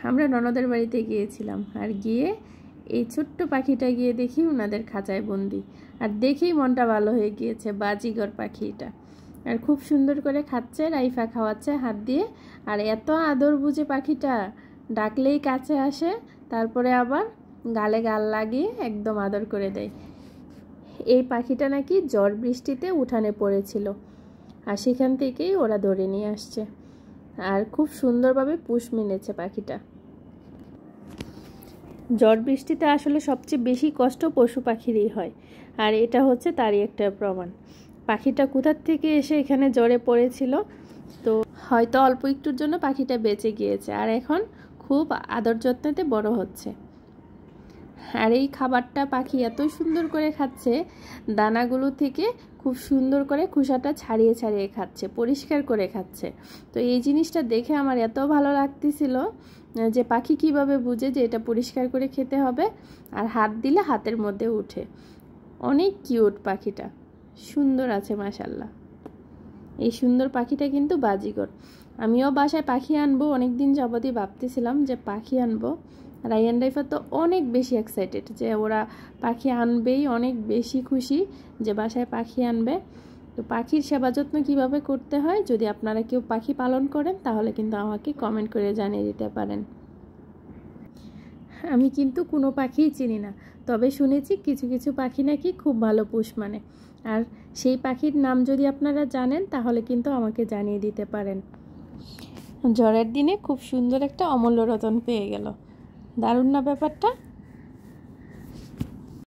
আমরা ননদের বাড়িতে গিয়েছিলাম, আর গিয়ে এই ছোট্ট পাখিটা গিয়ে দেখি ওনাদের খাঁচায় বন্দি, আর দেখেই মনটা ভালো হয়ে গিয়েছে। বাজিগর পাখিটা, আর খুব সুন্দর করে খাচ্ছে, রাইফা খাওয়াচ্ছে হাত দিয়ে। আর এত আদর বুঝে পাখিটা, ডাকলেই কাছে আসে, তারপরে আবার গালে গাল লাগিয়ে একদম আদর করে দেয়। এই পাখিটা নাকি ঝড় বৃষ্টিতে উঠানে পড়েছিল, আর সেখান থেকেই ওরা ধরে নিয়ে আসছে, আর খুব সুন্দরভাবে পুষ মেনেছে পাখিটা। ঝড় বৃষ্টিতে আসলে সবচেয়ে বেশি কষ্ট পশু পাখিরই হয়, আর এটা হচ্ছে তারই একটা প্রমাণ। পাখিটা কোথার থেকে এসে এখানে জ্বরে পড়েছিল, তো হয়তো অল্প একটুর জন্য পাখিটা বেঁচে গিয়েছে, আর এখন খুব আদর যত্নেতে বড় হচ্ছে। আর এই খাবারটা পাখি এত সুন্দর করে খাচ্ছে, দানাগুলো থেকে খুব সুন্দর করে খোসাটা ছাড়িয়ে ছাড়িয়ে খাচ্ছে, পরিষ্কার করে খাচ্ছে। তো এই জিনিসটা দেখে আমার এত ভালো লাগতেছিল যে পাখি কিভাবে বুঝে যে এটা পরিষ্কার করে খেতে হবে, আর হাত দিলে হাতের মধ্যে উঠে। অনেক কিউট পাখিটা, সুন্দর আছে মাশাল্লাহ। এই সুন্দর পাখিটা কিন্তু বাজিগর। আমিও বাসায় পাখি আনবো, অনেক দিন যাবতই ভাবতেছিলাম যে পাখি আনবো। রায়ান রাইফা তো অনেক বেশি এক্সাইটেড যে ওরা পাখি আনবেই, অনেক বেশি খুশি যে বাসায় পাখি আনবে। তো পাখির সেবা যত্ন কীভাবে করতে হয়, যদি আপনারা কেউ পাখি পালন করেন তাহলে কিন্তু আমাকে কমেন্ট করে জানিয়ে দিতে পারেন। আমি কিন্তু কোনো পাখিই চিনি না, তবে শুনেছি কিছু কিছু পাখি নাকি খুব ভালো পুষ মানে। আর সেই পাখির নাম যদি আপনারা জানেন তাহলে কিন্তু আমাকে জানিয়ে দিতে পারেন। ঝড়ের দিনে খুব সুন্দর একটা অমূল্য রতন পেয়ে গেল, দারুণ না ব্যাপারটা?